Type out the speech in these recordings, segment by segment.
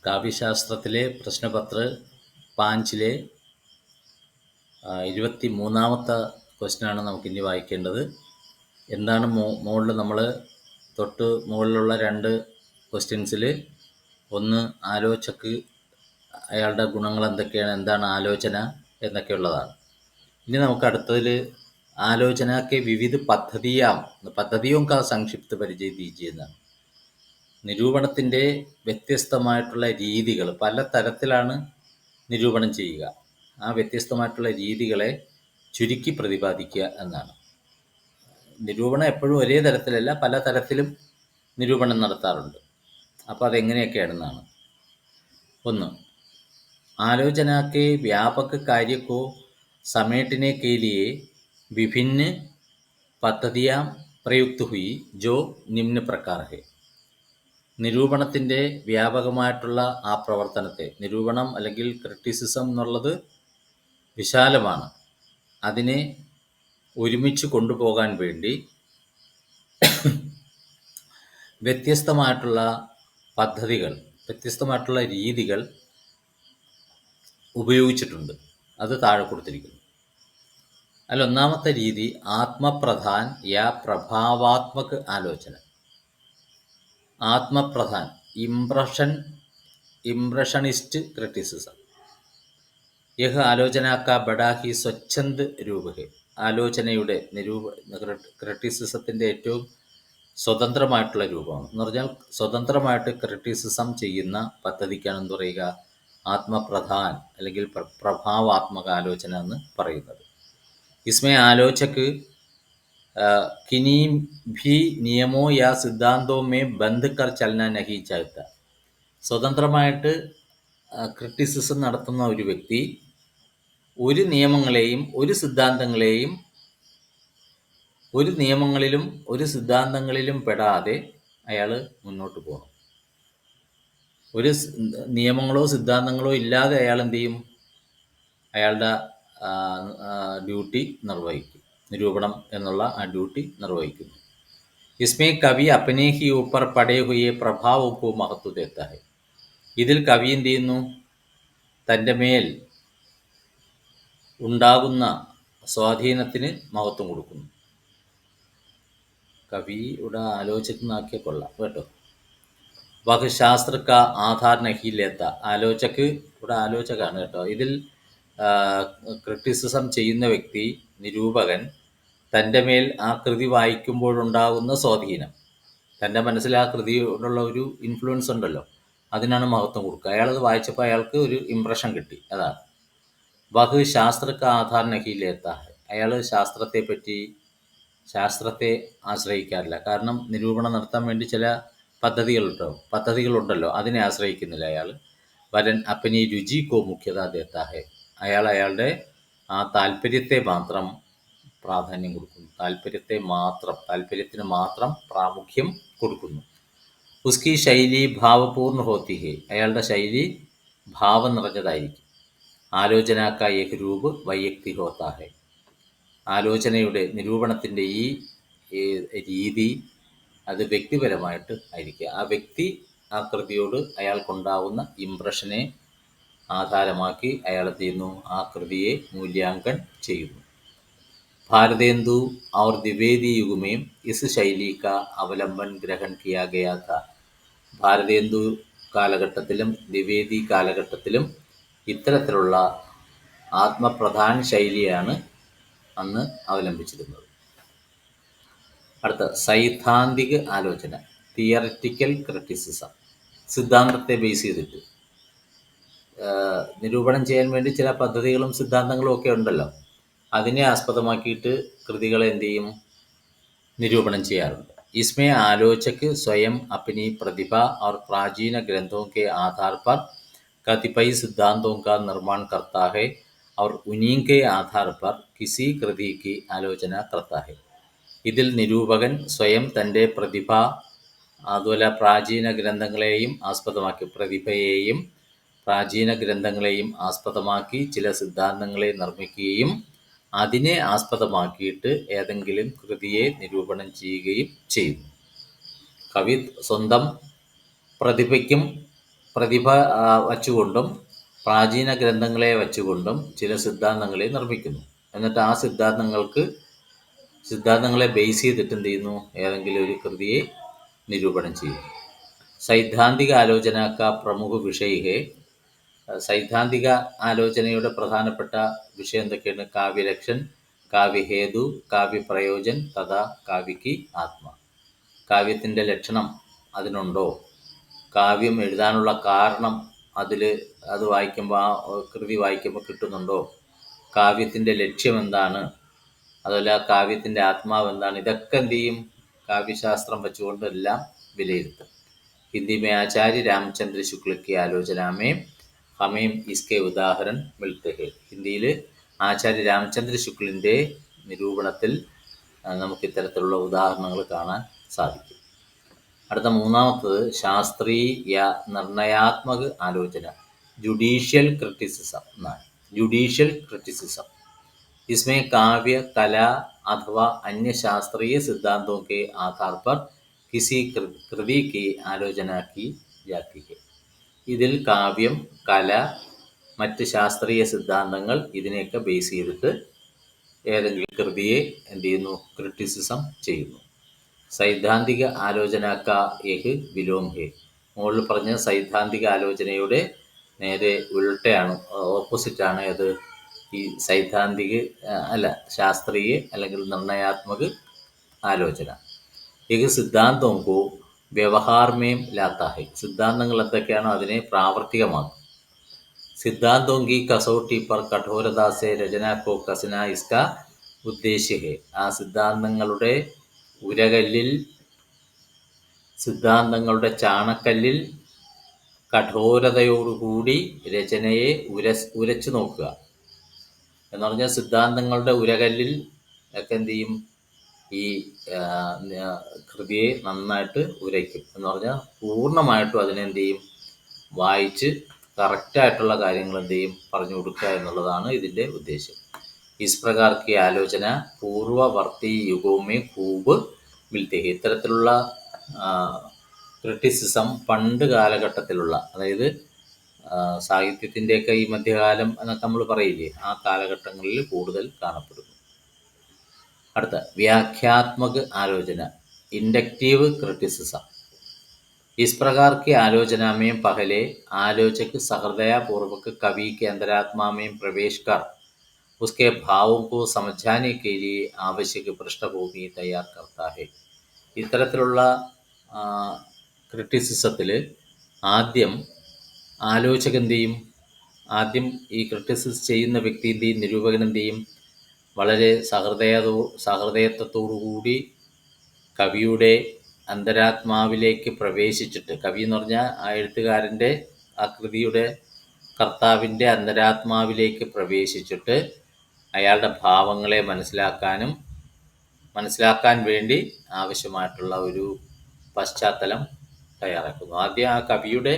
കാവ്യശാസ്ത്രത്തിലെ പ്രശ്നപത്ര 5-ലെ 23-ാമത്തെ ക്വസ്റ്റ്യനാണ് നമുക്കിനി വായിക്കേണ്ടത്. എന്താണ് മുകളിൽ നമ്മൾ തൊട്ട് മുകളിലുള്ള 2 ക്വസ്റ്റ്യൻസിൽ ഒന്ന് ആലോചക്ക് അയാളുടെ ഗുണങ്ങൾ എന്തൊക്കെയാണ്, എന്താണ് ആലോചന എന്നൊക്കെയുള്ളതാണ്. ഇനി നമുക്ക് അടുത്തതിൽ ആലോചനയ്ക്ക് വിവിധ പദ്ധതിയും കാ സംക്ഷിപ്ത പരിചയ ദീജിയെന്നാണ്. നിരൂപണത്തിൻ്റെ വ്യത്യസ്തമായിട്ടുള്ള രീതികൾ, പല തരത്തിലാണ് നിരൂപണം ചെയ്യുക. ആ വ്യത്യസ്തമായിട്ടുള്ള രീതികളെ ചുരുക്കി പ്രതിപാദിക്കുക എന്നാണ്. നിരൂപണം എപ്പോഴും ഒരേ തരത്തിലല്ല, പല തരത്തിലും നിരൂപണം നടത്താറുണ്ട്. അപ്പോൾ അതെങ്ങനെയൊക്കെയാണെന്നാണ്. 1. आलोचना के व्यापक कार्य को समेटने के लिए विभिन्न पद्धतियाँ प्रयुक्त हुई जो निम्न प्रकार है. നിരൂപണത്തിൻ്റെ വ്യാപകമായിട്ടുള്ള ആ പ്രവർത്തനത്തെ, നിരൂപണം അല്ലെങ്കിൽ ക്രിറ്റിസിസം എന്നുള്ളത് വിശാലമാണ്, അതിനെ ഒരുമിച്ച് കൊണ്ടുപോകാൻ വേണ്ടി വ്യത്യസ്തമായിട്ടുള്ള പദ്ധതികൾ, വ്യത്യസ്തമായിട്ടുള്ള രീതികൾ ഉപയോഗിച്ചിട്ടുണ്ട്. അത് താഴെ കൊടുത്തിരിക്കുന്നു. അതിൽ ഒന്നാമത്തെ രീതി ആത്മപ്രധാൻ യാ പ്രഭാവാത്മക ആലോചന. ആത്മപ്രധാൻ, ഇംപ്രഷനിസ്റ്റ് ക്രിറ്റിസിസം. യഹ് ആലോചന കാ ബഡാ ഹി സ്വച്ഛന്ദ രൂപ ഹെ. ആലോചനയുടെ ക്രിറ്റിസിസത്തിൻ്റെ ഏറ്റവും സ്വതന്ത്രമായിട്ടുള്ള രൂപമാണ്. എന്ന് പറഞ്ഞാൽ സ്വതന്ത്രമായിട്ട് ക്രിറ്റിസിസം ചെയ്യുന്ന പദ്ധതിക്കാണെന്ന് പറയുക ആത്മപ്രധാൻ അല്ലെങ്കിൽ പ്രഭാവാത്മക ആലോചന എന്ന് പറയുന്നത്. ഇസ്മേ ആലോചക് കിനി ഭി നിയമോ യാ സിദ്ധാന്തോ മേ ബന്ധ് കർ ചലന നഹി ചാഹത്ത. സ്വതന്ത്രമായിട്ട് ക്രിറ്റിസിസം നടത്തുന്ന ഒരു വ്യക്തി ഒരു നിയമങ്ങളെയും ഒരു സിദ്ധാന്തങ്ങളിലും പെടാതെ അയാൾ മുന്നോട്ട് പോകണം. ഒരു നിയമങ്ങളോ സിദ്ധാന്തങ്ങളോ ഇല്ലാതെ അയാൾ എന്ത് ചെയ്യും? അയാളുടെ ഡ്യൂട്ടി നിർവഹിക്കും. നിരൂപണം എന്നുള്ള ആ ഡ്യൂട്ടി നിർവഹിക്കുന്നു. ഇസ്മേ കവി അപ്പനെ ഹി ഊപ്പർ പടേ ഹുയെ പ്രഭാവം കോ മഹത്വ ദേത്താ ഹെ. ഇതിൽ കവി എന്ത് ചെയ്യുന്നു? തൻ്റെ മേൽ ഉണ്ടാകുന്ന സ്വാധീനത്തിന് മഹത്വം കൊടുക്കുന്നു. കവി ഇവിടെ ആലോചിക്കുന്നാക്കിയ കൊള്ളാം കേട്ടോ. വഹ് ശാസ്ത്ര കാ ആധാർ നഹി ലേത്ത. ആലോചക് ഇവിടെ ആലോചകാണ് കേട്ടോ. ഇതിൽ ക്രിറ്റിസിസം ചെയ്യുന്ന വ്യക്തി, നിരൂപകൻ, തൻ്റെ മേൽ ആ കൃതി വായിക്കുമ്പോഴുണ്ടാകുന്ന സ്വാധീനം, തൻ്റെ മനസ്സിൽ ആ കൃതിയോടുള്ള ഒരു ഇൻഫ്ലുവൻസ് ഉണ്ടല്ലോ, അതിനാണ് മഹത്വം കൊടുക്കുക. അയാളത് വായിച്ചപ്പോൾ അയാൾക്ക് ഒരു ഇംപ്രഷൻ കിട്ടി, അതാണ്. വഹ് ശാസ്ത്രക്ക് ആധാർ നഹി ലേത്ത. അയാൾ ശാസ്ത്രത്തെ ആശ്രയിക്കാറില്ല. കാരണം നിരൂപണം നടത്താൻ വേണ്ടി ചില പദ്ധതികളുണ്ടല്ലോ, അതിനെ ആശ്രയിക്കുന്നില്ല അയാൾ. വരൻ അപ്പനി രുചി കോ മുഖ്യത ദേത്താ ഹെ. അയാളുടെ ആ താല്പര്യത്തെ മാത്രം പ്രാധാന്യം കൊടുക്കുന്നു. താല്പര്യത്തിന് മാത്രം പ്രാമുഖ്യം കൊടുക്കുന്നു. ഉസ്കി ശൈലി ഭാവപൂർണ്ണ ഹോത്തി ഹെ. അയാളുടെ ശൈലി ഭാവം നിറഞ്ഞതായിരിക്കും. ആലോചന കാ യഹ് രൂപ് വൈയക്തി ഹോത്താ ഹെ. ആലോചനയുടെ, നിരൂപണത്തിൻ്റെ ഈ രീതി അത് വ്യക്തിപരമായിട്ട് ആയിരിക്കുക. ആ വ്യക്തി ആ കൃതിയോട് അയാൾക്കുണ്ടാവുന്ന ഇംപ്രഷനെ ആധാരമാക്കി അയാൾ എന്ത് ചെയ്യുന്നു? ആ കൃതിയെ മൂല്യാങ്കൻ ചെയ്യുന്നു. ഭാരതേന്ദു और द्विवेदी युग में इस शैली का अवलंबन ग्रहण किया गया था. ഭാരതേന്ദു കാലഘട്ടത്തിലും ദ്വിവേദി കാലഘട്ടത്തിലും ഇത്തരത്തിലുള്ള ആത്മപ്രധാൻ ശൈലിയാണ് അന്ന് അവലംബിച്ചിരുന്നത്. അടുത്ത സൈദ്ധാന്തിക ആലോചന, തിയററ്റിക്കൽ ക്രിറ്റിസിസം. സിദ്ധാന്തത്തെ ബേസ് ചെയ്തിട്ട് നിരൂപണം ചെയ്യാൻ വേണ്ടി ചില പദ്ധതികളും സിദ്ധാന്തങ്ങളും ഒക്കെ ഉണ്ടല്ലോ, അതിനെ ആസ്പദമാക്കിയിട്ട് കൃതികളെ എന്ത് ചെയ്യും? നിരൂപണം ചെയ്യാറുണ്ട്. इसमें आलोचक स्वयं अपनी प्रतिभा और प्राचीन ग्रंथों के आधार पर कतिपय सिद्धांतों का निर्माण करता है और उन्हीं के आधार पर किसी कृति की आलोचना करता है. ഇതിൽ നിരൂപകൻ സ്വയം തൻ്റെ പ്രതിഭ, അതുപോലെ പ്രാചീന ഗ്രന്ഥങ്ങളെയും ആസ്പദമാക്കി ചില സിദ്ധാന്തങ്ങളെ നിർമ്മിക്കുകയും അതിനെ ആസ്പദമാക്കിയിട്ട് ഏതെങ്കിലും കൃതിയെ നിരൂപണം ചെയ്യുകയും ചെയ്യുന്നു. കവി സ്വന്തം പ്രതിഭയ്ക്കും പ്രതിഭ വച്ചുകൊണ്ടും പ്രാചീന ഗ്രന്ഥങ്ങളെ വച്ചുകൊണ്ടും ചില സിദ്ധാന്തങ്ങളെ നിർമ്മിക്കുന്നു. എന്നിട്ട് ആ സിദ്ധാന്തങ്ങളെ ബേസ് ചെയ്തിട്ട് എന്ത് ചെയ്യുന്നു, ഏതെങ്കിലും ഒരു കൃതിയെ നിരൂപണം ചെയ്യുന്നു. സൈദ്ധാന്തിക ആലോചന കാ പ്രമുഖ വിഷയ സൈദ്ധാന്തിക ആലോചനയുടെ പ്രധാനപ്പെട്ട വിഷയം എന്തൊക്കെയാണ്? കാവ്യലക്ഷൻ, കാവ്യഹേതു, കാവ്യപ്രയോജൻ തഥാ കാവ്യക്ക് ആത്മ. കാവ്യത്തിൻ്റെ ലക്ഷണം അതിനുണ്ടോ? കാവ്യം എഴുതാനുള്ള കാരണം അത് വായിക്കുമ്പോൾ, ആ കൃതി വായിക്കുമ്പോൾ കിട്ടുന്നുണ്ടോ? കാവ്യത്തിൻ്റെ ലക്ഷ്യം എന്താണ്? അതുപോലെ ആ കാവ്യത്തിൻ്റെ ആത്മാവ് എന്താണ്? ഇതൊക്കെ എന്ത് ചെയ്യും? കാവ്യശാസ്ത്രം വെച്ചുകൊണ്ട് എല്ലാം വിലയിരുത്തും. हिंदी में आचार्य रामचंद्र शुक्ल की आलोचना में हमें इसके उदाहरण मिलते हैं. ഹിന്ദിയിൽ ആചാര്യ രാമചന്ദ്ര ശുക്ലിൻ്റെ നിരൂപണത്തിൽ നമുക്ക് ഇത്തരത്തിലുള്ള ഉദാഹരണങ്ങൾ കാണാൻ സാധിക്കും. അടുത്ത മൂന്നാമത്തത് ശാസ്ത്രീയ നിർണയാത്മക ആലോചന, जुडिशियल क्रिटिसिज्म എന്നാണ്. जुडिशियल क्रिटिसिज्म इसमें काव्य, कला अथवा अन्य शास्त्रीय सिद्धांतों के आधार पर किसी कृति की ആലോചന की जाती है. ഇതിൽ കാവ്യം, കല, മറ്റ് ശാസ്ത്രീയ സിദ്ധാന്തങ്ങൾ ഇതിനെയൊക്കെ ബേസ് ചെയ്തിട്ട് ഏതെങ്കിലും കൃതിയെ എന്ത് ചെയ്യുന്നു? ക്രിറ്റിസിസം ചെയ്യുന്നു. സൈദ്ധാന്തിക ആലോചന കാ ഏഹ് വിലോം ഹേ. മുകളിൽ പറഞ്ഞ സൈദ്ധാന്തിക ആലോചനയുടെ നേരെ ഉൾട്ടയാണ്, ഓപ്പോസിറ്റാണ് അത് ഈ ശാസ്ത്രീയ അല്ലെങ്കിൽ നിർണയാത്മക ആലോചന. ഏക സിദ്ധാന്തവും കോ വ്യവഹാർമേം ലാത്താ ഹൈ. സിദ്ധാന്തങ്ങൾ എന്തൊക്കെയാണോ അതിനെ പ്രാവർത്തികമാക്കും. സിദ്ധാന്തോं की कसौटी पर कठोरता से रचना को कसना इसका ഉദ്ദേശ്യ ഹേ. ആ സിദ്ധാന്തങ്ങളുടെ ചാണക്കല്ലിൽ കഠോരതയോടുകൂടി രചനയെ ഉരച്ചു നോക്കുക എന്ന് പറഞ്ഞാൽ സിദ്ധാന്തങ്ങളുടെ ഉരകല്ലിൽ ഒക്കെ എന്ത് ചെയ്യും? ഈ കൃതിയെ നന്നായിട്ട് ഉരയ്ക്കും എന്ന് പറഞ്ഞാൽ പൂർണ്ണമായിട്ടും അതിനെന്ത് ചെയ്യും? വായിച്ച് കറക്റ്റായിട്ടുള്ള കാര്യങ്ങൾ എന്ത് ചെയ്യും? പറഞ്ഞു കൊടുക്കുക എന്നുള്ളതാണ് ഇതിൻ്റെ ഉദ്ദേശം. ഇസ് പ്രകാർ കി ആലോചന പൂർവവർത്തി യുഗവുമേ ഖൂബ് മിൽത്തി ഹൈ. ഇത്തരത്തിലുള്ള ക്രിറ്റിസിസം പണ്ട് കാലഘട്ടത്തിലുള്ള, അതായത് സാഹിത്യത്തിൻ്റെയൊക്കെ ഈ മധ്യകാലം എന്നൊക്കെ നമ്മൾ പറയില്ലേ, ആ കാലഘട്ടങ്ങളിൽ കൂടുതൽ കാണപ്പെടുന്നു. അടുത്ത വ്യാഖ്യാത്മക ആലോചന, इंडक्टिव क्रिटिसिज्म. इस प्रकार की आलोचना में पहले आलोचक सहृदयपूर्वक कवि के अंतरात्मा में प्रवेश कर उसके भावों को समझाने के लिए आवश्यक पृष्ठभूमि तैयार करता है. ഇത്തരത്തിലുള്ള ക്രിറ്റിസിസത്തിൽ ആദ്യം ആലോചകൻ എന്ത് ചെയ്യും? ആദ്യം ഈ ക്രിറ്റിസിസ് ചെയ്യുന്ന വ്യക്തി എന്ത് ചെയ്യും? നിരൂപകൻ എന്ത് ചെയ്യും? വളരെ സഹൃദയത്വത്തോടുകൂടി കവിയുടെ അന്തരാത്മാവിലേക്ക് പ്രവേശിച്ചിട്ട്, കവി എന്ന് പറഞ്ഞാൽ ആ എഴുത്തുകാരൻ്റെ, ആ കൃതിയുടെ കർത്താവിൻ്റെ അന്തരാത്മാവിലേക്ക് പ്രവേശിച്ചിട്ട് അയാളുടെ ഭാവങ്ങളെ മനസ്സിലാക്കാൻ വേണ്ടി ആവശ്യമായിട്ടുള്ള ഒരു പശ്ചാത്തലം തയ്യാറാക്കുന്നു. ആദ്യം ആ കവിയുടെ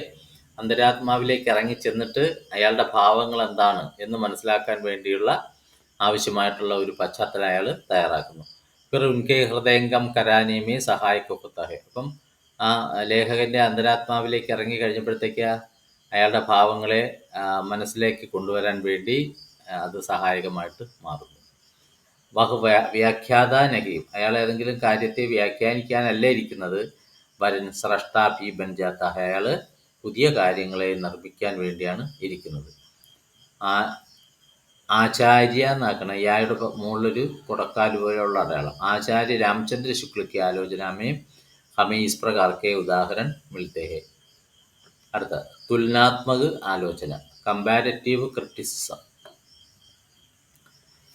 അന്തരാത്മാവിലേക്ക് ഇറങ്ങിച്ചെന്നിട്ട് അയാളുടെ ഭാവങ്ങൾ എന്താണ് എന്ന് മനസ്സിലാക്കാൻ വേണ്ടിയുള്ള ആവശ്യമായിട്ടുള്ള ഒരു പശ്ചാത്തലം അയാൾ തയ്യാറാക്കുന്നു. फिर उनके ഹൃദയംഗം കരാനേമേ സഹായിക്കൊക്കത്താഹെ. അപ്പം ആ ലേഖകൻ്റെ അന്തരാത്മാവിലേക്ക് ഇറങ്ങി കഴിഞ്ഞപ്പോഴത്തേക്ക് അയാളുടെ ഭാവങ്ങളെ മനസ്സിലേക്ക് കൊണ്ടുവരാൻ വേണ്ടി അത് സഹായകമായിട്ട് മാറുന്നു. വഹ് വ്യാഖ്യാത നഹീം. അയാൾ ഏതെങ്കിലും കാര്യത്തെ വ്യാഖ്യാനിക്കാനല്ല ഇരിക്കുന്നത്, വരൻ സ്രഷ്ടാപി ബൻജാത്ത. അയാൾ പുതിയ കാര്യങ്ങളെ നിർമ്മിക്കാൻ വേണ്ടിയാണ് ഇരിക്കുന്നത്. ആചാര്യ എന്നാക്കണം, ഇയാളുടെ മുകളിലൊരു കുടക്കാല് പോലെയുള്ള അടയാളം. ആചാര്യ രാമചന്ദ്ര ശുക്ലയ്ക്ക് ആലോചനാമേ ഹമേ ഇസ് പ്രകാർ കെ ഉദാഹരൺ മിൽത്തെ ഹെ. അടുത്ത തുലനാത്മക ആലോചന, कंपैरेटिव क्रिटिसिज्म.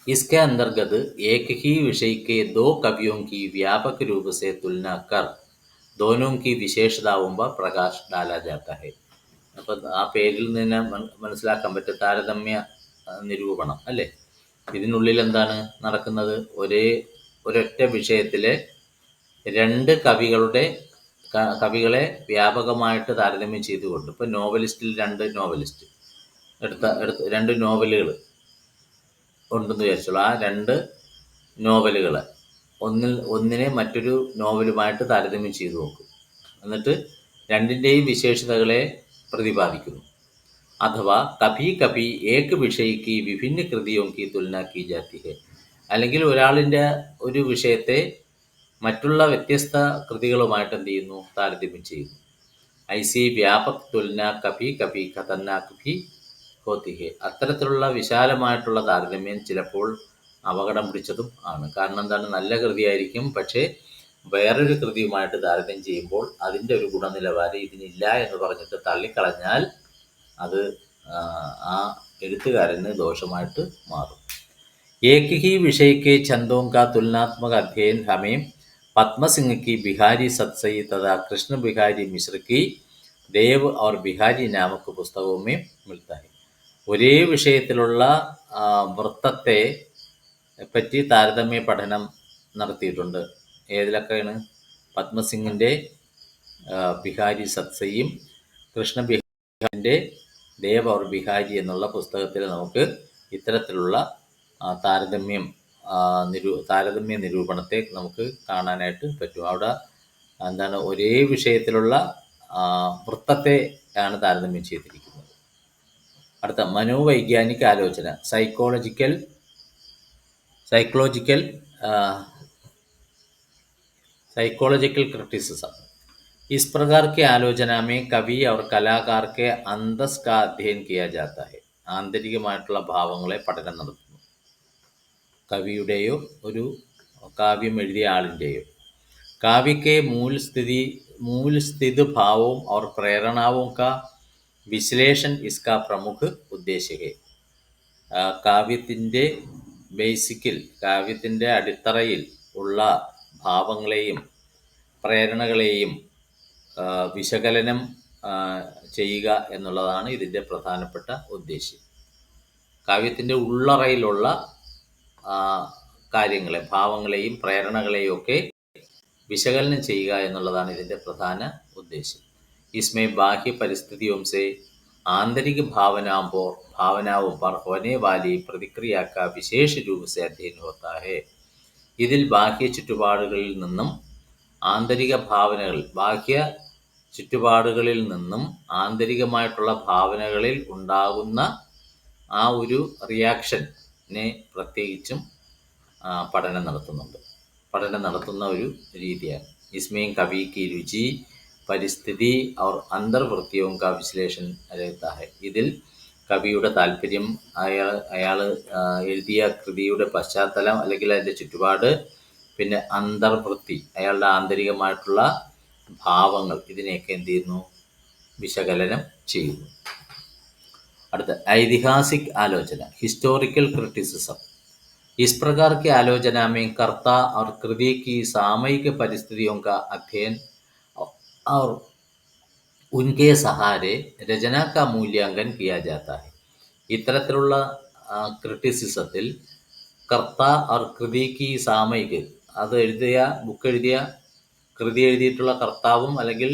इसके अंतर्गत एक ही विषय के दो कवियों की व्यापक रूप से तुलना कर दोनों की विशेषताओं पर प्रकाश डाला जाता है. അപ്പം ആ പേരിൽ നിന്ന് മനസ്സിലാക്കാൻ പറ്റും താരതമ്യ നിരൂപണം അല്ലേ. ഇതിനുള്ളിൽ എന്താണ് നടക്കുന്നത്? ഒരൊറ്റ വിഷയത്തിലെ രണ്ട് കവികളെ വ്യാപകമായിട്ട് താരതമ്യം ചെയ്തുകൊണ്ട്, ഇപ്പോൾ നോവലിസ്റ്റിൽ രണ്ട് നോവലുകൾ ഉണ്ടെന്ന് വിചാരിച്ചോളൂ. ആ രണ്ട് നോവലുകൾ ഒന്നിനെ മറ്റൊരു നോവലുമായിട്ട് താരതമ്യം ചെയ്തു നോക്കും. എന്നിട്ട് രണ്ടിൻ്റെയും വിശേഷതകളെ പ്രതിപാദിക്കുന്നു. അഥവാ കഭി കഭി ഏക് വിഷയ്ക്ക് വിഭിന്ന കൃതിയോं की तुलना की जाती है. അല്ലെങ്കിൽ ഒരാളിൻ്റെ ഒരു വിഷയത്തെ മറ്റുള്ള വ്യത്യസ്ത കൃതികളുമായിട്ട് എന്ത് ചെയ്യുന്നു, താരതമ്യം ചെയ്യുന്നു. ഐസി വ്യാപക് തുലന കഭി കഭി ഖതർനാക് ഭി ഹോത്തി ഹെ. അത്തരത്തിലുള്ള വിശാലമായിട്ടുള്ള താരതമ്യം ചിലപ്പോൾ അപകടം പിടിച്ചതും ആണ്. കാരണം എന്താണ്, നല്ല കൃതിയായിരിക്കും, പക്ഷേ വേറൊരു കൃതിയുമായിട്ട് താരതമ്യം ചെയ്യുമ്പോൾ അതിൻ്റെ ഒരു ഗുണനിലവാരം ഇതിനില്ല എന്ന് പറഞ്ഞിട്ട് തള്ളിക്കളഞ്ഞാൽ അത് ആ എഴുത്തുകാരന് ദോഷമായിട്ട് മാറും. एक ही विषय के छंदों का तुलनात्मक अध्ययन हमें पद्म सिंह की बिहारी सतसई तथा कृष्ण बिहारी मिश्र की देव और बिहारी नामक पुस्तकों में मिलता है. ഒരേ വിഷയത്തിലുള്ള വൃത്തത്തെ പറ്റി താരതമ്യ പഠനം നടത്തിയിട്ടുണ്ട്. ഏതിലൊക്കെയാണ്? പത്മസിംഗിൻ്റെ ബിഹാരി സത്സയും കൃഷ്ണ ബിഹാരിൻ്റെ ദേവ് और ബിഹാരി എന്നുള്ള പുസ്തകത്തിൽ നമുക്ക് ഇത്തരത്തിലുള്ള താരതമ്യ നിരൂപണത്തെ നമുക്ക് കാണാനായിട്ട് പറ്റും. അവിടെ എന്താണ്, ഒരേ വിഷയത്തിലുള്ള വൃത്തത്തെ ആണ് താരതമ്യം ചെയ്തിരിക്കുന്നത്. അടുത്ത മനോവൈജ്ഞാനിക ആലോചന, സൈക്കോളജിക്കൽ क्रिटिसिज्म. इस प्रकार की आलोचना में कवि और कलाकार के अंतस का अध्ययन किया जाता है. ആന്തരികമായിട്ടുള്ള ഭാവങ്ങളെ പഠനം നടത്തുന്നു. കവിയുടെയോ ഒരു കാവ്യം എഴുതിയ ആളിൻ്റെയോ. काव्य के मूल स्थित भावों और प्रेरणाओं का विश्लेषण इसका प्रमुख उद्देश्य है. കാവ്യത്തിൻ്റെ കാവ്യത്തിൻ്റെ അടിത്തറയിൽ ഉള്ള ഭാവങ്ങളെയും പ്രേരണകളെയും വിശകലനം ചെയ്യുക എന്നുള്ളതാണ് ഇതിൻ്റെ പ്രധാനപ്പെട്ട ഉദ്ദേശ്യം. കാവ്യത്തിൻ്റെ ഉള്ളറയിലുള്ള കാര്യങ്ങളെ, ഭാവങ്ങളെയും പ്രേരണകളെയും ഒക്കെ വിശകലനം ചെയ്യുക എന്നുള്ളതാണ് ഇതിൻ്റെ പ്രധാന ഉദ്ദേശ്യം. इसमें बाह्य परिस्थितियों से आंतरिक भावनाओं पर होने वाली प्रतिक्रिया का विशेष रूप से अध्ययन होता है. ഇതിൽ ബാഹ്യ ചുറ്റുപാടുകളിൽ നിന്നും ആന്തരികമായിട്ടുള്ള ഭാവനകളിൽ ഉണ്ടാകുന്ന ആ ഒരു റിയാക്ഷനെ പ്രത്യേകിച്ചും പഠനം നടത്തുന്ന ഒരു രീതിയാണ്. इसमें कवि की रुचि, പരിസ്ഥിതി और അന്തർവൃത്തിയും का विश्लेषण रहता है. ഇതിൽ കവിയുടെ താല്പര്യം, അയാൾ എഴുതിയ കൃതിയുടെ പശ്ചാത്തലം അല്ലെങ്കിൽ അതിൻ്റെ ചുറ്റുപാട്, പിന്നെ അന്തർവൃത്തി, അയാളുടെ ആന്തരികമായിട്ടുള്ള ഭാവങ്ങൾ, ഇതിനെയൊക്കെ എന്ത് ചെയ്യുന്നു, വിശകലനം ചെയ്യുന്നു. അടുത്ത ऐतिहासिक आलोचना, हिस्टोरिकल क्रिटिसिज्म. इस प्रकार की आलोचना में कर्ता और कृति की सामयिक परिस्थितियों का अध्ययन और उनके सहारे रचना का मूल्यांकन किया जाता है. ഇത്തരത്തിലുള്ള ക്രിറ്റിസിസത്തിൽ കർത്ത और कृति की സാമയിക്, അത് കൃതി എഴുതിയിട്ടുള്ള കർത്താവും അല്ലെങ്കിൽ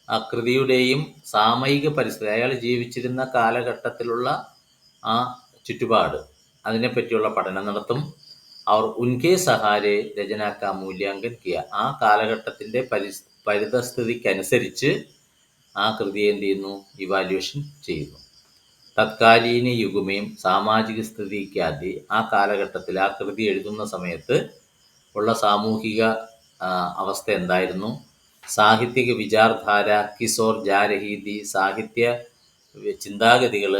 ആ കൃതിയുടെയും സാമയിക പരിസ്ഥിതി, അയാൾ ജീവിച്ചിരുന്ന കാലഘട്ടത്തിലുള്ള ആ ചുറ്റുപാട്, അതിനെപ്പറ്റിയുള്ള പഠനം നടത്തും. അവർ ഉൻകെ സഹാരെ രചനാക്ക മൂല്യാങ്കൻ കിയ, ആ കാലഘട്ടത്തിൻ്റെ പരിതസ്ഥിതിക്കനുസരിച്ച് ആ കൃതിയെ എന്ത് ചെയ്യുന്നു, ഇവാലുവേഷൻ ചെയ്യുന്നു. തത്കാലീന യുഗമേയും സാമാജിക സ്ഥിതിക്കാതെ, ആ കാലഘട്ടത്തിൽ ആ കൃതി എഴുതുന്ന സമയത്ത് ഉള്ള സാമൂഹിക അവസ്ഥ എന്തായിരുന്നു, സാഹിത്യക വിചാർധാര കിസോർ ജാരഹീതി, സാഹിത്യ ചിന്താഗതികൾ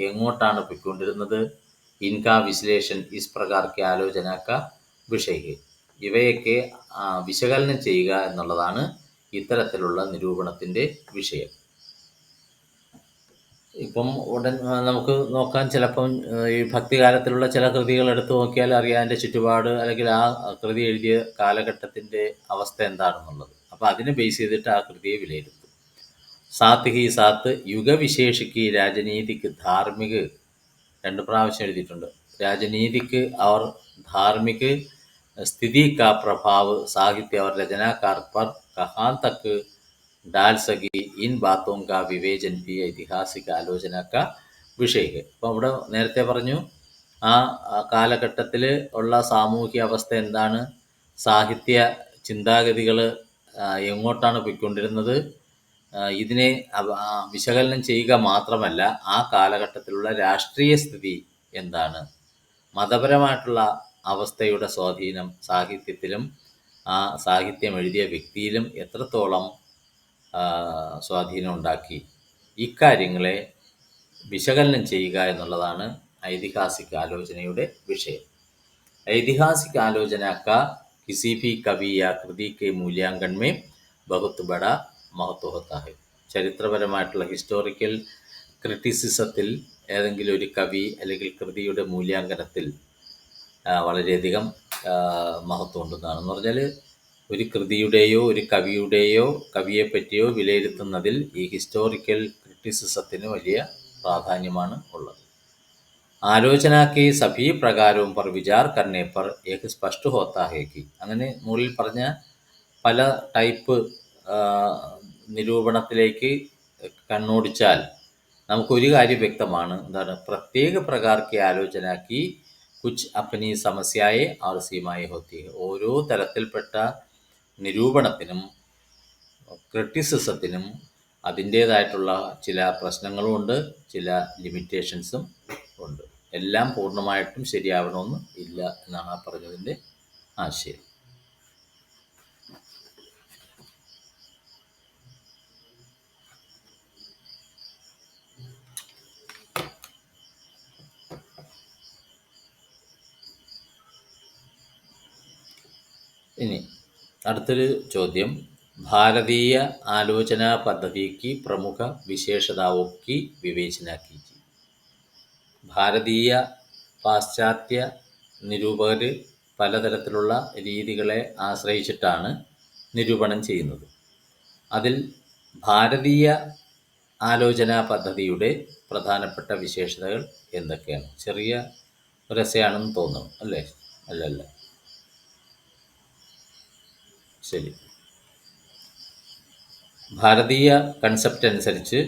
എങ്ങോട്ടാണ് പോയിക്കൊണ്ടിരുന്നത്, ഇൻകാ വിശ്ലേഷൺ ഇസ് പ്രകാർ കെ ആലോചന കാ വിഷയ, ഇവയൊക്കെ വിശകലനം ചെയ്യുക എന്നുള്ളതാണ് ഇത്തരത്തിലുള്ള നിരൂപണത്തിൻ്റെ വിഷയം. ഇപ്പം നമുക്ക് നോക്കാൻ, ചിലപ്പം ഈ ഭക്തികാലത്തിലുള്ള ചില കൃതികൾ എടുത്തു നോക്കിയാൽ അറിയാം അതിൻ്റെ ചുറ്റുപാട് അല്ലെങ്കിൽ ആ കൃതി എഴുതിയ കാലഘട്ടത്തിൻ്റെ അവസ്ഥ എന്താണെന്നുള്ളത്. അപ്പോൾ അതിനെ ബേസ് ചെയ്തിട്ട് ആ കൃതിയെ വിലയിരുത്തും. സാത്ത് ഹി സാത്ത് യുഗവിശേഷിക്ക് രാജനീതിക്ക് ധാർമ്മിക്, 2 പ്രാവശ്യം എഴുതിയിട്ടുണ്ട്. രാജനീതിക്ക് और धार्मिक स्थिति का प्रभाव साहित्य और रचनाकार पर कहाँ तक डाल सकी, इन बातों का विवेचन भी ऐतिहासिक आलोचना का विषय है. അപ്പോൾ അവിടെ നേരത്തെ പറഞ്ഞു, ആ കാലഘട്ടത്തിൽ ഉള്ള സാമൂഹ്യ അവസ്ഥ എന്താണ്, സാഹിത്യ ചിന്താഗതികൾ എങ്ങോട്ടാണ് പോയിക്കൊണ്ടിരുന്നത്, ഇതിനെ വിശകലനം ചെയ്യുക മാത്രമല്ല ആ കാലഘട്ടത്തിലുള്ള രാഷ്ട്രീയ സ്ഥിതി എന്താണ്, മതപരമായിട്ടുള്ള അവസ്ഥയുടെ സ്വാധീനം സാഹിത്യത്തിലും ആ സാഹിത്യം എഴുതിയ വ്യക്തിയിലും എത്രത്തോളം സ്വാധീനം ഉണ്ടാക്കി, ഇക്കാര്യങ്ങളെ വിശകലനം ചെയ്യുക എന്നുള്ളതാണ് ഐതിഹാസിക ആലോചനയുടെ വിഷയം. ऐतिहासिक आलोचना का किसी भी कवि या कृति के मूल्यांकन में बहुत बड़ा महत्व होता है. ചരിത്രപരമായിട്ടുള്ള ഹിസ്റ്റോറിക്കൽ ക്രിറ്റിസിസത്തിൽ ഏതെങ്കിലും ഒരു കവി അല്ലെങ്കിൽ കൃതിയുടെ മൂല്യാങ്കനത്തിൽ വളരെയധികം മഹത്വം ഉണ്ടെന്നാണെന്ന് പറഞ്ഞാൽ ഒരു കൃതിയുടെയോ ഒരു കവിയുടെയോ കവിയെ പറ്റിയോ വിലയിരുത്തുന്നതിൽ ഈ ഹിസ്റ്റോറിക്കൽ ക്രിറ്റിസിസത്തിന് വലിയ പ്രാധാന്യമാണ് ഉള്ളത്. ആലോചന के सभी प्रकारों पर विचार करने पर एक स्पष्ट होता है कि അങ്ങനെ മുകളിൽ പറഞ്ഞ പല ടൈപ്പ് നിരൂപണത്തിലേക്ക് കണ്ണോടിച്ചാൽ നമുക്കൊരു കാര്യം വ്യക്തമാണ്. എന്താണ്? പ്രത്യേക പ്രകാർ की आलोचना की कुछ अपनी समस्याएं और सीमाएं होती है. ഓരോ തരത്തിൽപ്പെട്ട നിരൂപണത്തിനും ക്രിറ്റിസിസത്തിനും അതിൻ്റേതായിട്ടുള്ള ചില പ്രശ്നങ്ങളുമുണ്ട്, ചില ലിമിറ്റേഷൻസും ഉണ്ട്. എല്ലാം പൂർണ്ണമായിട്ടും ശരിയാവണമെന്ന് ഇല്ല എന്നാണ് ആ പറഞ്ഞതിൻ്റെ ആശയം. ഇനി അടുത്തൊരു ചോദ്യം, ഭാരതീയ ആലോചനാ പദ്ധതിക്ക് പ്രമുഖ വിശേഷതാओं की विवेचना कीजिए. ഭാരതീയ പാശ്ചാത്യ നിരൂപകർ പലതരത്തിലുള്ള രീതികളെ ആശ്രയിച്ചിട്ടാണ് നിരൂപണം ചെയ്യുന്നത്. അതിൽ ഭാരതീയ ആലോചനാ പദ്ധതിയുടെ പ്രധാനപ്പെട്ട വിശേഷതകൾ എന്തൊക്കെയാണ്? ചെറിയ ഒരു എസ്സേയാണെന്ന് തോന്നുന്നു അല്ലേ? അല്ലല്ല, ശരി. ഭാരതീയ കൺസെപ്റ്റ് അനുസരിച്ച്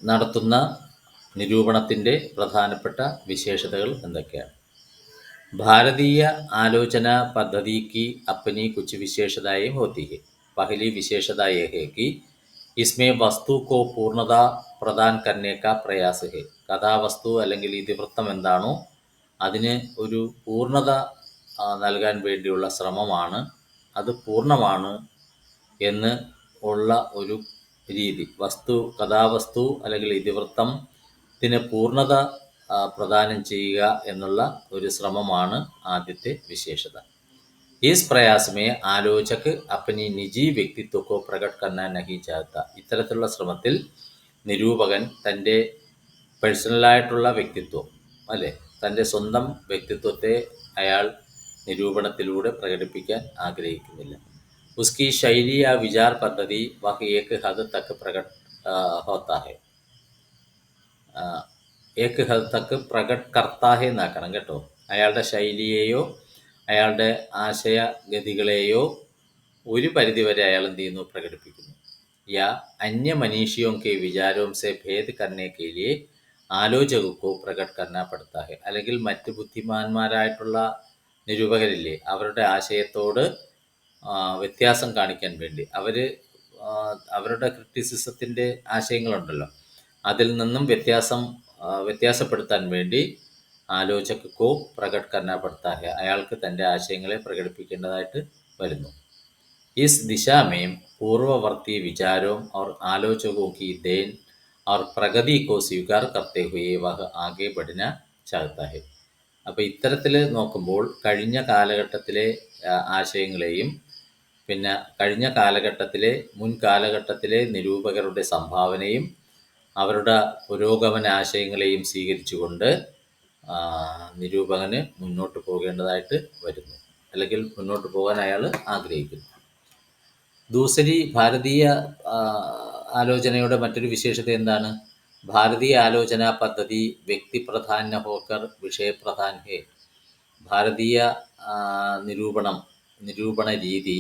നടത്തുന്ന നിരൂപണത്തിൻ്റെ പ്രധാനപ്പെട്ട വിശേഷതകൾ എന്തൊക്കെയാണ്? ഭാരതീയ ആലോചന पद्धति की अपनी कुछ विशेषताएं होती है. पहली विशेषता यह है कि इसमें वस्तु को पूर्णता प्रदान करने का प्रयास है. കഥാവസ്തു അല്ലെങ്കിൽ ഇതിവൃത്തം എന്താണോ അതിന് ഒരു പൂർണ്ണത നൽകാൻ വേണ്ടിയുള്ള ശ്രമമാണ്, അത് പൂർണ്ണമാണ് എന്ന് ഉള്ള ഒരു രീതി. കഥാവസ്തു അല്ലെങ്കിൽ ഇതിവൃത്തത്തിന് പൂർണ്ണത പ്രദാനം ചെയ്യുക എന്നുള്ള ഒരു ശ്രമമാണ് ആദ്യത്തെ വിശേഷത. ഇസ് പ്രയാസ് മേ ആലോചക് അപ്പനി നിജി വ്യക്തിത്വക്കോ പ്രകട് കർനാ നഹി ചാഹത്ത. ഇത്തരത്തിലുള്ള ശ്രമത്തിൽ നിരൂപകൻ തൻ്റെ പേഴ്സണലായിട്ടുള്ള വ്യക്തിത്വം അല്ലേ, തൻ്റെ സ്വന്തം വ്യക്തിത്വത്തെ അയാൾ നിരൂപണത്തിലൂടെ പ്രകടിപ്പിക്കാൻ ആഗ്രഹിക്കുന്നില്ല. उसकी शैली या विचार पद्धति वह एक हद तक प्रकट होता है, एक हद तक പ്രകട് करता है എന്നാക്കണം കേട്ടോ. അയാളുടെ ശൈലിയെയോ അയാളുടെ ആശയഗതികളെയോ ഒരു പരിധിവരെ അയാൾ എന്ത് ചെയ്യുന്നു? പ്രകടിപ്പിക്കുന്നു. या अन्य मनीषियों के विचारों से भेद करने के लिए ആലോചക് को പ്രകട് करना पड़ता है. അല്ലെങ്കിൽ മറ്റ് ബുദ്ധിമാന്മാരായിട്ടുള്ള നിരൂപകരില്ലേ, അവരുടെ ആശയത്തോട് വ്യത്യാസം കാണിക്കാൻ വേണ്ടി അവരുടെ ക്രിറ്റിസിസത്തിൻ്റെ ആശയങ്ങളുണ്ടല്ലോ, അതിൽ നിന്നും വ്യത്യാസപ്പെടുത്താൻ വേണ്ടി ആലോചക് കോ പ്രകട് കർനാ പഡ്താ ഹെ, അയാൾക്ക് തൻ്റെ ആശയങ്ങളെ പ്രകടിപ്പിക്കേണ്ടതായിട്ട് വരുന്നു. इस दिशा में पूर्ववर्ती विचारों और आलोचकों की देन और प्रगति को स्वीकार करते हुए वह आगे बढ़ना चाहता है. അപ്പോൾ ഇത്തരത്തിൽ നോക്കുമ്പോൾ കഴിഞ്ഞ കാലഘട്ടത്തിലെ ആശയങ്ങളെയും പിന്നെ കഴിഞ്ഞ കാലഘട്ടത്തിലെ മുൻകാലഘട്ടത്തിലെ നിരൂപകരുടെ സംഭാവനയും അവരുടെ പുരോഗമന ആശയങ്ങളെയും സ്വീകരിച്ചുകൊണ്ട് നിരൂപകന് മുന്നോട്ട് പോകേണ്ടതായിട്ട് വരുന്നു, അല്ലെങ്കിൽ മുന്നോട്ട് പോകാൻ അയാൾ ആഗ്രഹിക്കുന്നു. ദൂസരി ഭാരതീയ ആലോചനയുടെ മറ്റൊരു വിശേഷത എന്താണ്? ഭാരതീയ ആലോചന പദ്ധതി വ്യക്തിപ്രധാന ഹോക്കർ വിഷയപ്രധാൻ ഹേ. ഭാരതീയ നിരൂപണ രീതി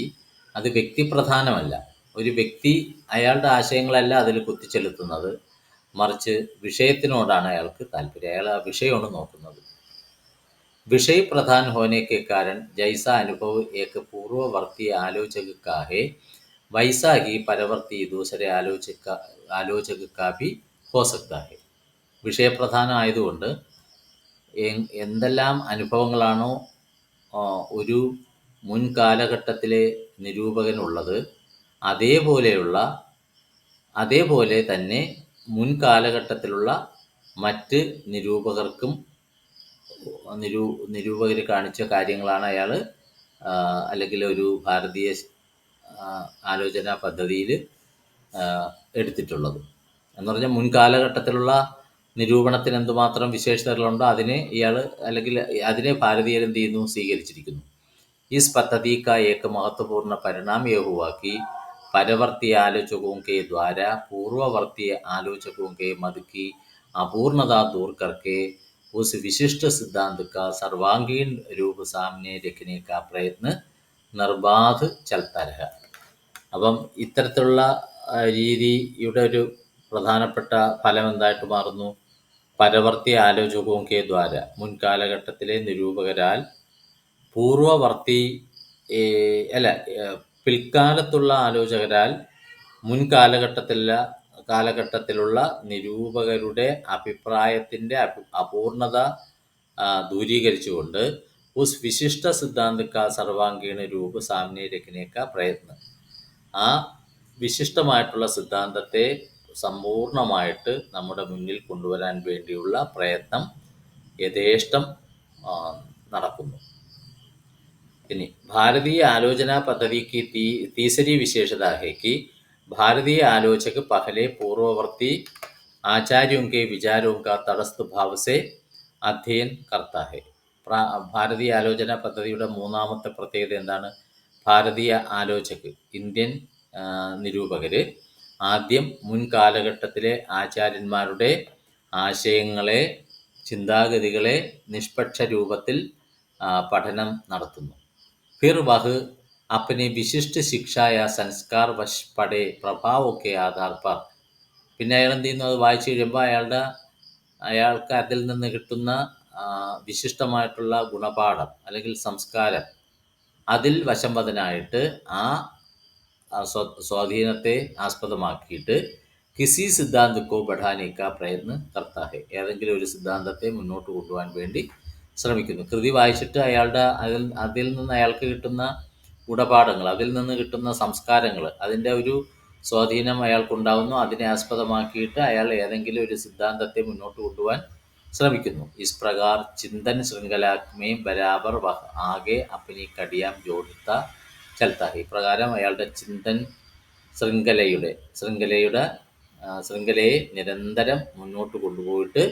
അത് വ്യക്തിപ്രധാനമല്ല. ഒരു വ്യക്തി അയാളുടെ ആശയങ്ങളല്ല അതിൽ കുത്തിച്ചെലുത്തുന്നത്, മറിച്ച് വിഷയത്തിനോടാണ് അയാൾക്ക് താല്പര്യം, അയാൾ ആ വിഷയമാണ് നോക്കുന്നത്. विषय प्रधान होने के कारण जैसा अनुभव एक पूर्ववर्ती आलोचक का है वैसा ही परवर्ती दूसरे आलोचक का भी हो सकता है. വിഷയപ്രധാനമായതുകൊണ്ട് എന്തെല്ലാം അനുഭവങ്ങളാണോ ഒരു മുൻ കാലഘട്ടത്തിലെ നിരൂപകനുള്ളത്, അതേപോലെ തന്നെ മുൻ കാലഘട്ടത്തിലുള്ള മറ്റ് നിരൂപകർക്കും നിരൂപകർ കാണിച്ച കാര്യങ്ങളാണ് അയാൾ അല്ലെങ്കിൽ ഒരു ഭാരതീയ ആലോചനാ പദ്ധതിയിൽ എടുത്തിട്ടുള്ളത്. എന്ന് പറഞ്ഞാൽ മുൻ കാലഘട്ടത്തിലുള്ള നിരൂപണത്തിന് എന്തുമാത്രം വിശേഷതകളുണ്ടോ അതിനെ ഭാരതീയർ എന്ത് ചെയ്യുന്നു, സ്വീകരിച്ചിരിക്കുന്നു. इस पद्धति का एक महत्वपूर्ण परिणाम यह हुआ कि परवर्ती आलोचकों के द्वारा पूर्ववर्ती आलोचकों के मत की अपूर्णता दूर करके उस विशिष्ट सिद्धांत का सर्वांगीण रूप सामने रखने का प्रयत्न निर्बाध चलता रहा. അപ്പം ഇത്തരത്തിലുള്ള രീതിയുടെ ഒരു പ്രധാനപ്പെട്ട ഫലം എന്തായിട്ട് മാറുന്നു? പരവർത്തി ആലോചകവും കെ ദ്വാര, മുൻകാലഘട്ടത്തിലെ നിരൂപകരാൽ പൂർവവർത്തി പിൽക്കാലത്തുള്ള ആലോചകരാൽ കാലഘട്ടത്തിലുള്ള നിരൂപകരുടെ അഭിപ്രായത്തിൻ്റെ അപൂർണത ദൂരീകരിച്ചുകൊണ്ട് ഉസ് വിശിഷ്ട സിദ്ധാന്ത സർവാംഗീണ രൂപ സാമനെ രഖനെ കാ പ്രയത്നം, ആ വിശിഷ്ടമായിട്ടുള്ള സിദ്ധാന്തത്തെ സമ്പൂർണമായിട്ട് നമ്മുടെ മുന്നിൽ കൊണ്ടുവരാൻ വേണ്ടിയുള്ള പ്രയത്നം യഥേഷ്ടം നടക്കുന്നു. ഇനി ഭാരതീയ ആലോചനാ പദ്ധതി की तीसरी विशेषता है कि भारतीय आलोचक पहले पूर्ववर्ती आचार्यों के विचारों का तटस्थ भाव से अध्ययन करता है. ഭാരതീയ ആലോചനാ പദ്ധതിയുടെ മൂന്നാമത്തെ പ്രത്യേകത എന്താണ്? ഭാരതീയ ആലോചക്, ഇന്ത്യൻ നിരൂപകർ ആദ്യം മുൻ കാലഘട്ടത്തിലെ ആചാര്യന്മാരുടെ ആശയങ്ങളെ, ചിന്താഗതികളെ നിഷ്പക്ഷ രൂപത്തിൽ പഠനം നടത്തുന്നു. फिर वह अपनी विशिष्ट शिक्षा या संस्कार वश पड़े प्रभावों के आधार पर, പിന്നെ അയാൾ എന്ത് ചെയ്യുന്നു, അത് വായിച്ചു കഴിയുമ്പോൾ അയാൾക്ക് അതിൽ നിന്ന് കിട്ടുന്ന വിശിഷ്ടമായിട്ടുള്ള ഗുണപാഠം അല്ലെങ്കിൽ സംസ്കാരം, അതിൽ വശംവദനായിട്ട് ആ സ്വാധീനത്തെ ആസ്പദമാക്കിയിട്ട് കിസി സിദ്ധാന്തക്കോ പഠാനേക്കാ പ്രയത്നം കർത്താഹെ, ഏതെങ്കിലും ഒരു സിദ്ധാന്തത്തെ മുന്നോട്ട് കൊണ്ടുപോകാൻ വേണ്ടി ശ്രമിക്കുന്നു. കൃതി വായിച്ചിട്ട് അതിൽ നിന്ന് അയാൾക്ക് കിട്ടുന്ന ഗുണപാഠങ്ങൾ, അതിൽ നിന്ന് കിട്ടുന്ന സംസ്കാരങ്ങൾ, അതിൻ്റെ ഒരു സ്വാധീനം അയാൾക്കുണ്ടാവുന്നു. അതിനെ ആസ്പദമാക്കിയിട്ട് അയാൾ ഏതെങ്കിലും ഒരു സിദ്ധാന്തത്തെ മുന്നോട്ട് കൊണ്ടുപോകാൻ ശ്രമിക്കുന്നു. ഇസ് പ്രകാർ ചിന്തൻ ശൃംഖലാമേ ബരാബർ വഹ് ആകെ അപ്പനി കടിയാം ജോഡിത്ത ചലത്താ ഹെ. ഇപ്രകാരം അയാളുടെ ചിന്തൻ ശൃംഖലയെ നിരന്തരം മുന്നോട്ട് കൊണ്ടുപോയിട്ട്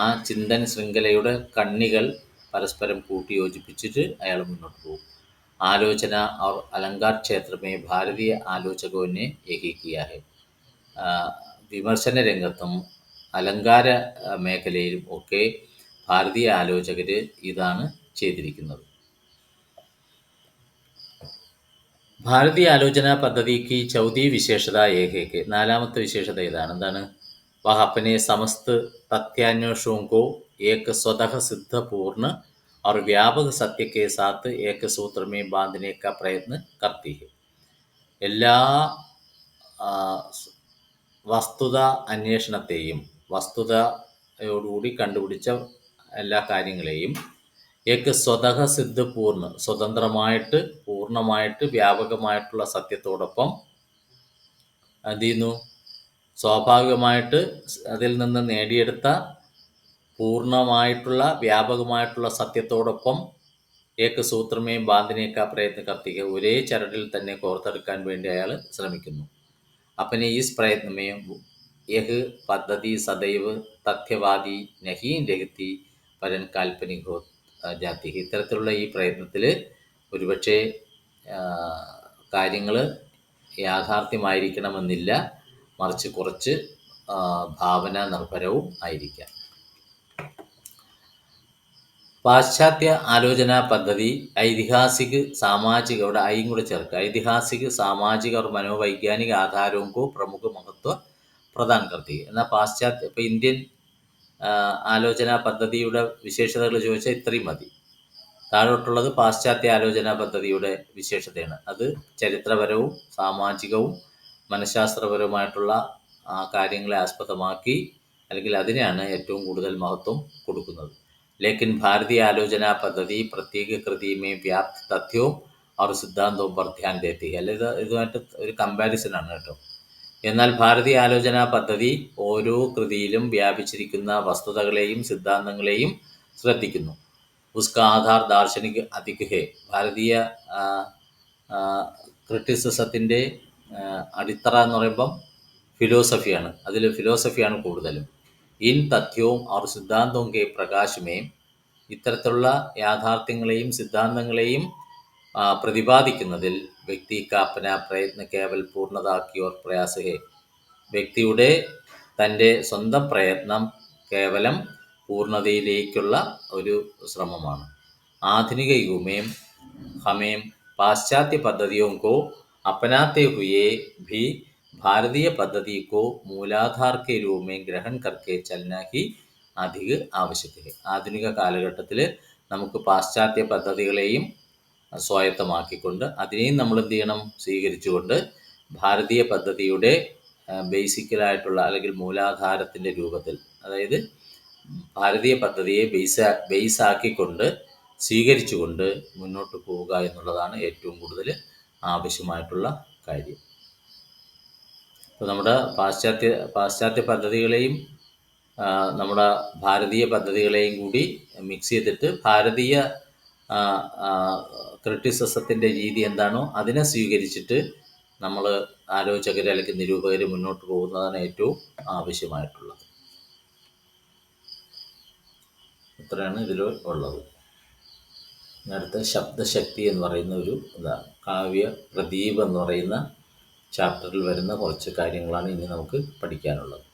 ആ ചിന്തൻ ശൃംഖലയുടെ കണ്ണികൾ പരസ്പരം കൂട്ടിയോജിപ്പിച്ചിട്ട് അയാൾ മുന്നോട്ട് പോകും. ആലോചന और अलंकार क्षेत्र में भारतीय आलोचकों ने यही किया है. വിമർശന രംഗത്തും അലങ്കാര മേഖലയിലും ഒക്കെ ഭാരതീയ ആലോചകർ ഇതാണ് ചെയ്തിരിക്കുന്നത്. ഭാരതീയ ആലോചനാ പദ്ധതിക്ക് ചൗഥി വിശേഷത ഏകേക്ക്, നാലാമത്തെ വിശേഷത ഇതാണ്. എന്താണ്? वह अपने समस्त तथ्यान्वेषणों को एक स्वतः सिद्ध पूर्ण और व्यापक सत्य के साथ एक सूत्र में बांधने का प्रयत्न करती है. എല്ലാ വസ്തുത അന്വേഷണത്തെയും വസ്തുതയോടുകൂടി കണ്ടുപിടിച്ച എല്ലാ കാര്യങ്ങളെയും ഏക്ക് സ്വതഃ സിദ്ധ സ്വതന്ത്രമായിട്ട് പൂർണ്ണമായിട്ട് വ്യാപകമായിട്ടുള്ള സത്യത്തോടൊപ്പം എന്ത് ചെയ്യുന്നു? സ്വാഭാവികമായിട്ട് അതിൽ നിന്ന് നേടിയെടുത്ത പൂർണ്ണമായിട്ടുള്ള വ്യാപകമായിട്ടുള്ള സത്യത്തോടൊപ്പം ഏക സൂത്രമേയും ബാന്ധിനേക്കാ പ്രയത്ന കർത്തിക, ഒരേ ചരടിൽ തന്നെ കോർത്തെടുക്കാൻ വേണ്ടി അയാൾ ശ്രമിക്കുന്നു. अपने इस प्रयत्न में यह पद्धति सदैव तथ्यवादी नहीं रहती परन काल्पनिक हो जाती है. ഇത്തരത്തിലുള്ള ഈ പ്രയത്നത്തിൽ ഒരുപക്ഷെ കാര്യങ്ങൾ യാഥാർത്ഥ്യമായിരിക്കണമെന്നില്ല, മറിച്ച് കുറച്ച് ഭാവന നിർഭരവും ആയിരിക്കാം. പാശ്ചാത്യ ആലോചനാ പദ്ധതി ऐतिहासिक सामाजिक, അവിടെ ഐയും കൂടെ ചേർക്കുക, ऐतिहासिक सामाजिक और मनोवैज्ञानिक आधारों को प्रमुख महत्व प्रदान करती. എന്നാൽ ഇപ്പോൾ ഇന്ത്യൻ ആലോചനാ പദ്ധതിയുടെ വിശേഷതകൾ ചോദിച്ചാൽ ഇത്രയും മതി. താഴോട്ടുള്ളത് പാശ്ചാത്യ ആലോചനാ പദ്ധതിയുടെ വിശേഷതയാണ്. അത് ചരിത്രപരവും സാമാജികവും മനഃശാസ്ത്രപരവുമായിട്ടുള്ള കാര്യങ്ങളെ ആസ്പദമാക്കി അല്ലെങ്കിൽ അതിനെയാണ് ഏറ്റവും കൂടുതൽ മഹത്വം കൊടുക്കുന്നത്. ലേക്കിൻ ഭാരതീയ ആലോചനാ പദ്ധതി പ്രത്യേക കൃതി മേ വ്യാപ്ത് തഥ്യവും അവർ സിദ്ധാന്തവും पर ध्यान देती है. അല്ല, ഇതുമായിട്ട് ഒരു കമ്പാരിസനാണ് കേട്ടോ. എന്നാൽ ഭാരതീയ ആലോചനാ പദ്ധതി ഓരോ കൃതിയിലും വ്യാപിച്ചിരിക്കുന്ന വസ്തുതകളെയും സിദ്ധാന്തങ്ങളെയും ശ്രദ്ധിക്കുന്നു. ഉസ്ക ആധാർ ദാർശനിക് അധിക് ഹെ. ഭാരതീയ ക്രിറ്റിസിസത്തിൻ്റെ അടിത്തറ എന്ന് പറയുമ്പം ഫിലോസഫിയാണ്. അതിൽ ഫിലോസഫിയാണ് കൂടുതലും. ഇൻ തഥ്യവും അവർ സിദ്ധാന്തവും കെ പ്രകാശമേ. ഇത്തരത്തിലുള്ള യാഥാർത്ഥ്യങ്ങളെയും സിദ്ധാന്തങ്ങളെയും പ്രതിപാദിക്കുന്നതിൽ വ്യക്തി കാപ്പന പ്രയത്ന കേവൽ പൂർണ്ണതാക്കി ഓർ പ്രയാസ ഹെ. വ്യക്തിയുടെ തൻ്റെ സ്വന്തം പ്രയത്നം കേവലം പൂർണ്ണതയിലേക്കുള്ള ഒരു ശ്രമമാണ്. ആധുനിക യുഗമേം ഹമേം പാശ്ചാത്യ പദ്ധതിयों को अपनाते हुए भी भारतीय पद्धति को മൂലാധാർ के रूप में ग्रहण करके चलना ही അധിക ആവശ്യകത. ആധുനിക കാലഘട്ടത്തിൽ നമുക്ക് പാശ്ചാത്യ പദ്ധതികളെയും സ്വായത്തമാക്കിക്കൊണ്ട് അതിനെയും നമ്മൾ എന്ത് ചെയ്യണം, സ്വീകരിച്ചുകൊണ്ട് ഭാരതീയ പദ്ധതിയുടെ ബേസിക്കലായിട്ടുള്ള അല്ലെങ്കിൽ മൂലാധാരത്തിൻ്റെ രൂപത്തിൽ, അതായത് ഭാരതീയ പദ്ധതിയെ ബേസാക്കിക്കൊണ്ട് സ്വീകരിച്ചുകൊണ്ട് മുന്നോട്ട് പോവുക എന്നുള്ളതാണ് ഏറ്റവും കൂടുതൽ ആവശ്യമായിട്ടുള്ള കാര്യം. അപ്പോൾ നമ്മുടെ പാശ്ചാത്യ പദ്ധതികളെയും നമ്മുടെ ഭാരതീയ പദ്ധതികളെയും കൂടി മിക്സ് ചെയ്തിട്ട് ഭാരതീയ ക്രിറ്റിസിസത്തിൻ്റെ രീതി എന്താണോ അതിനെ സ്വീകരിച്ചിട്ട് നമ്മൾ ആലോചകർ അല്ലെങ്കിൽ നിരൂപകർ മുന്നോട്ട് പോകുന്നതാണ് ഏറ്റവും ആവശ്യമായിട്ടുള്ളത്. ഇത്രയാണ് ഇതിൽ ഉള്ളത്. അടുത്ത ശബ്ദശക്തി എന്ന് പറയുന്ന ഒരു ഇതാണ്. കാവ്യ പ്രദീപ് എന്ന് പറയുന്ന ചാപ്റ്ററിൽ വരുന്ന കുറച്ച് കാര്യങ്ങളാണ് ഇനി നമുക്ക് പഠിക്കാനുള്ളത്.